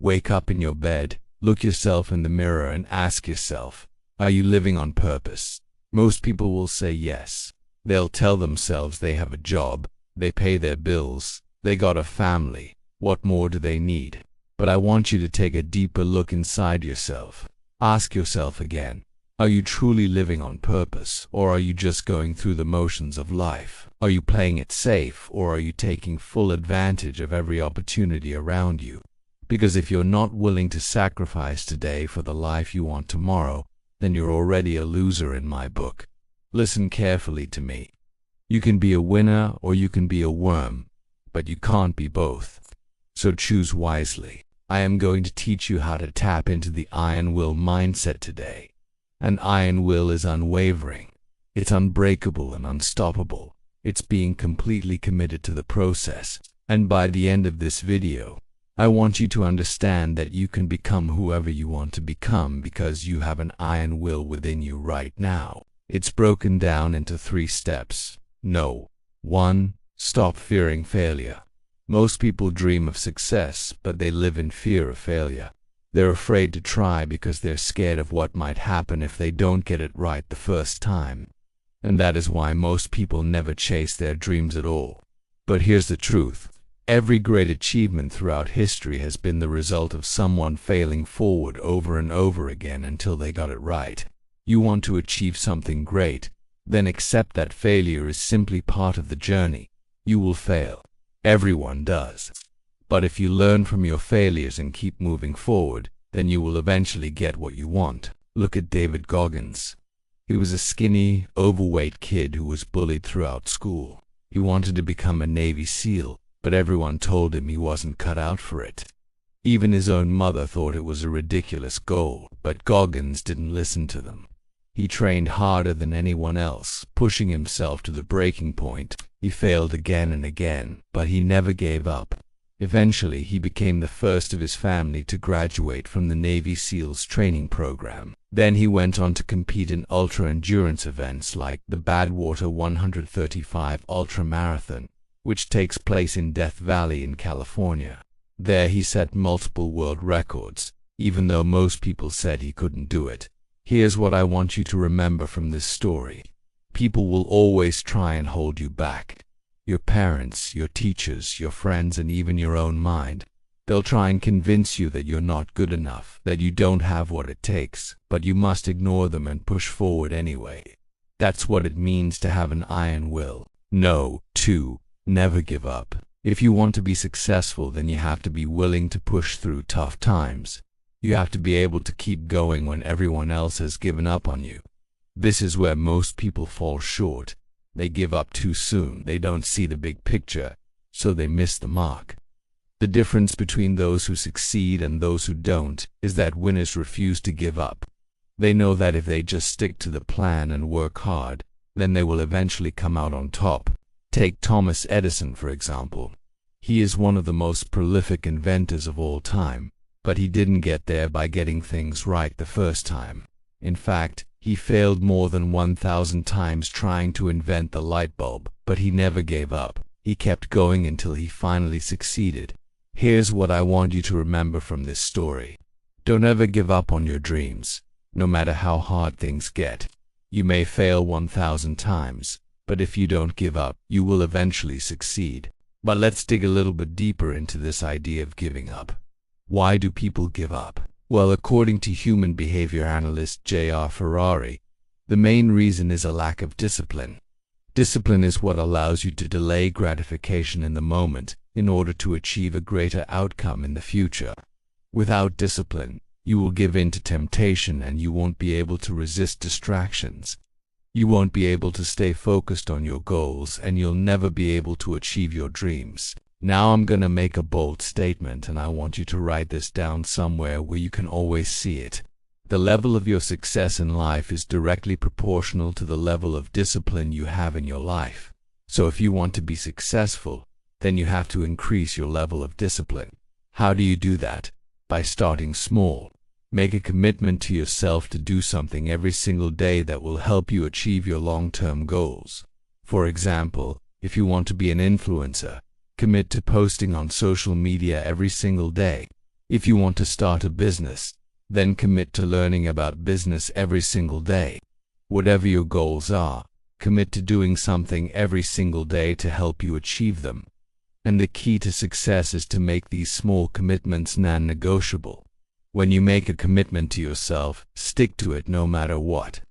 Wake up in your bed, look yourself in the mirror and ask yourself, are you living on purpose? Most people will say yes. They'll tell themselves they have a job, they pay their bills, they got a family. What more do they need? But I want you to take a deeper look inside yourself. Ask yourself again, are you truly living on purpose, or are you just going through the motions of life? Are you playing it safe, or are you taking full advantage of every opportunity around you? Because if you're not willing to sacrifice today for the life you want tomorrow, then you're already a loser in my book. Listen carefully to me. You can be a winner or you can be a worm, but you can't be both. So choose wisely. I am going to teach you how to tap into the iron will mindset today. An iron will is unwavering. It's unbreakable and unstoppable. It's being completely committed to the process. And by the end of this video, I want you to understand that you can become whoever you want to become because you have an iron will within you right now. It's broken down into 3 steps. No. 1. Stop fearing failure. Most people dream of success, but they live in fear of failure. They're afraid to try because they're scared of what might happen if they don't get it right the first time. And that is why most people never chase their dreams at all. But here's the truth. Every great achievement throughout history has been the result of someone failing forward over and over again until they got it right. You want to achieve something great, then accept that failure is simply part of the journey. You will fail. Everyone does. But if you learn from your failures and keep moving forward, then you will eventually get what you want. Look at David Goggins. He was a skinny, overweight kid who was bullied throughout school. He wanted to become a Navy SEAL, but everyone told him he wasn't cut out for it. Even his own mother thought it was a ridiculous goal, but Goggins didn't listen to them. He trained harder than anyone else, pushing himself to the breaking point. He failed again and again, but he never gave up. Eventually, he became the first of his family to graduate from the Navy SEALs training program. Then he went on to compete in ultra-endurance events like the Badwater 135 Ultra Marathon, which takes place in Death Valley in California. There he set multiple world records, even though most people said he couldn't do it. Here's what I want you to remember from this story. People will always try and hold you back. Your parents, your teachers, your friends, and even your own mind. They'll try and convince you that you're not good enough, that you don't have what it takes, but you must ignore them and push forward anyway. That's what it means to have an iron will. No. 2. Never give up. If you want to be successful, then you have to be willing to push through tough times. You have to be able to keep going when everyone else has given up on you. This is where most people fall short. They give up too soon. They don't see the big picture, so they miss the mark. The difference between those who succeed and those who don't is that winners refuse to give up. They know that if they just stick to the plan and work hard, then they will eventually come out on top. Take Thomas Edison, for example. He is one of the most prolific inventors of all time, but he didn't get there by getting things right the first time. In fact, he failed more than 1,000 times trying to invent the light bulb, but he never gave up. He kept going until he finally succeeded. Here's what I want you to remember from this story. Don't ever give up on your dreams, no matter how hard things get. You may fail 1,000 times, but if you don't give up, you will eventually succeed. But let's dig a little bit deeper into this idea of giving up. Why do people give up? Well, according to human behavior analyst J.R. Ferrari, the main reason is a lack of discipline. Discipline is what allows you to delay gratification in the moment in order to achieve a greater outcome in the future. Without discipline, you will give in to temptation and you won't be able to resist distractions. You won't be able to stay focused on your goals and you'll never be able to achieve your dreams. Now I'm gonna make a bold statement and I want you to write this down somewhere where you can always see it. The level of your success in life is directly proportional to the level of discipline you have in your life. So if you want to be successful, then you have to increase your level of discipline. How do you do that? By starting small. Make a commitment to yourself to do something every single day that will help you achieve your long-term goals. For example, if you want to be an influencer, commit to posting on social media every single day. If you want to start a business, then commit to learning about business every single day. Whatever your goals are, commit to doing something every single day to help you achieve them. And the key to success is to make these small commitments non-negotiable. When you make a commitment to yourself, stick to it no matter what.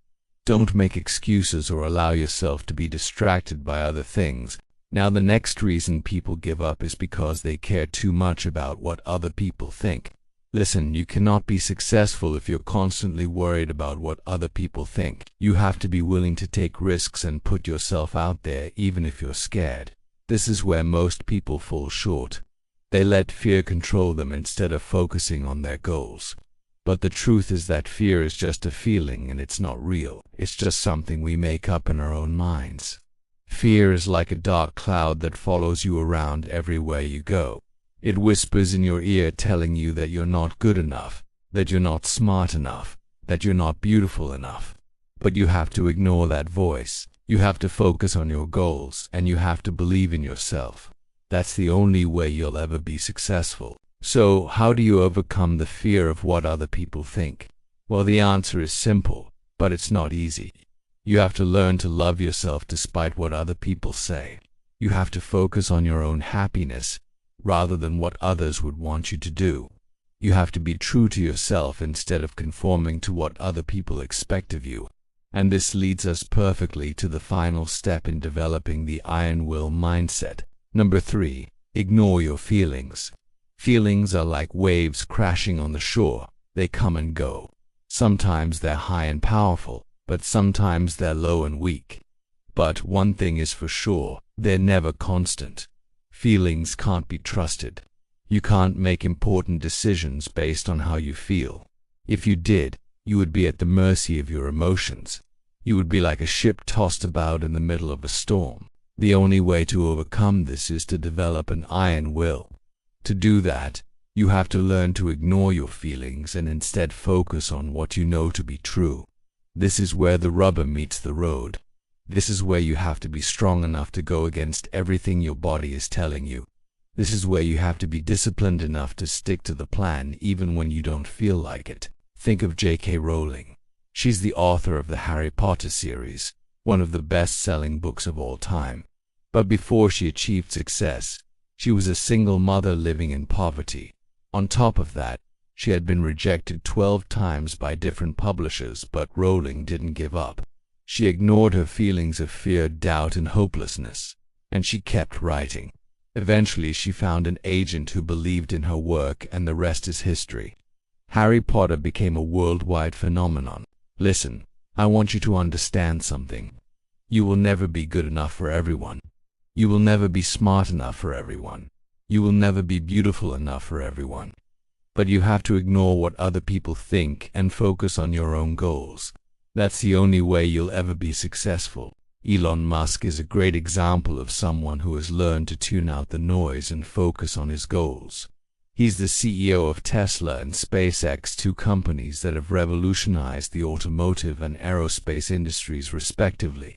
Don't make excuses or allow yourself to be distracted by other things. Now, the next reason people give up is because they care too much about what other people think. Listen, you cannot be successful if you're constantly worried about what other people think. You have to be willing to take risks and put yourself out there even if you're scared. This is where most people fall short. They let fear control them instead of focusing on their goals. But the truth is that fear is just a feeling and it's not real. It's just something we make up in our own minds. Fear is like a dark cloud that follows you around everywhere you go. It whispers in your ear telling you that you're not good enough, that you're not smart enough, that you're not beautiful enough. But you have to ignore that voice. You have to focus on your goals and you have to believe in yourself. That's the only way you'll ever be successful. So, how do you overcome the fear of what other people think? Well, the answer is simple, but it's not easy. You have to learn to love yourself despite what other people say. You have to focus on your own happiness rather than what others would want you to do. You have to be true to yourself instead of conforming to what other people expect of you. And this leads us perfectly to the final step in developing the iron will mindset. Number 3, ignore your feelings. Feelings are like waves crashing on the shore. They come and go. Sometimes they're high and powerful, but sometimes they're low and weak. But one thing is for sure, they're never constant. Feelings can't be trusted. You can't make important decisions based on how you feel. If you did, you would be at the mercy of your emotions. You would be like a ship tossed about in the middle of a storm. The only way to overcome this is to develop an iron will. To do that, you have to learn to ignore your feelings and instead focus on what you know to be true. This is where the rubber meets the road. This is where you have to be strong enough to go against everything your body is telling you. This is where you have to be disciplined enough to stick to the plan even when you don't feel like it. Think of J.K. Rowling. She's the author of the Harry Potter series, one of the best-selling books of all time. But before she achieved success, she was a single mother living in poverty. On top of that, she had been rejected 12 times by different publishers, but Rowling didn't give up. She ignored her feelings of fear, doubt, and hopelessness, and she kept writing. Eventually, she found an agent who believed in her work, and the rest is history. Harry Potter became a worldwide phenomenon. Listen, I want you to understand something. You will never be good enough for everyone. You will never be smart enough for everyone. You will never be beautiful enough for everyone. But you have to ignore what other people think and focus on your own goals. That's the only way you'll ever be successful. Elon Musk is a great example of someone who has learned to tune out the noise and focus on his goals. He's the CEO of Tesla and SpaceX, 2 companies that have revolutionized the automotive and aerospace industries respectively.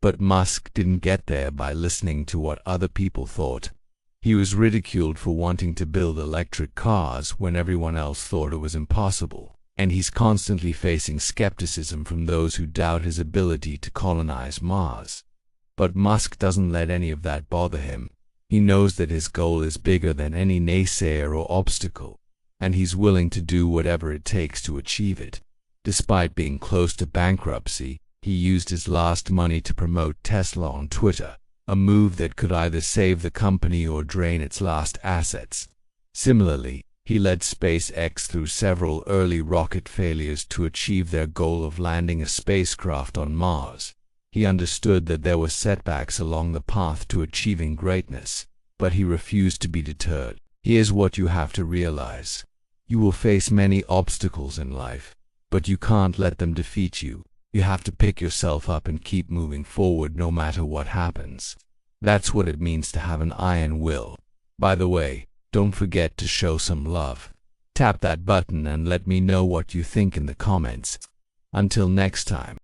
But Musk didn't get there by listening to what other people thought. He was ridiculed for wanting to build electric cars when everyone else thought it was impossible. And he's constantly facing skepticism from those who doubt his ability to colonize Mars. But Musk doesn't let any of that bother him. He knows that his goal is bigger than any naysayer or obstacle, and he's willing to do whatever it takes to achieve it. Despite being close to bankruptcy, he used his last money to promote Tesla on Twitter, a move that could either save the company or drain its last assets. Similarly, he led SpaceX through several early rocket failures to achieve their goal of landing a spacecraft on Mars. He understood that there were setbacks along the path to achieving greatness, but he refused to be deterred. Here's what you have to realize. You will face many obstacles in life, but you can't let them defeat you. You have to pick yourself up and keep moving forward no matter what happens. That's what it means to have an iron will. By the way, don't forget to show some love. Tap that button and let me know what you think in the comments. Until next time.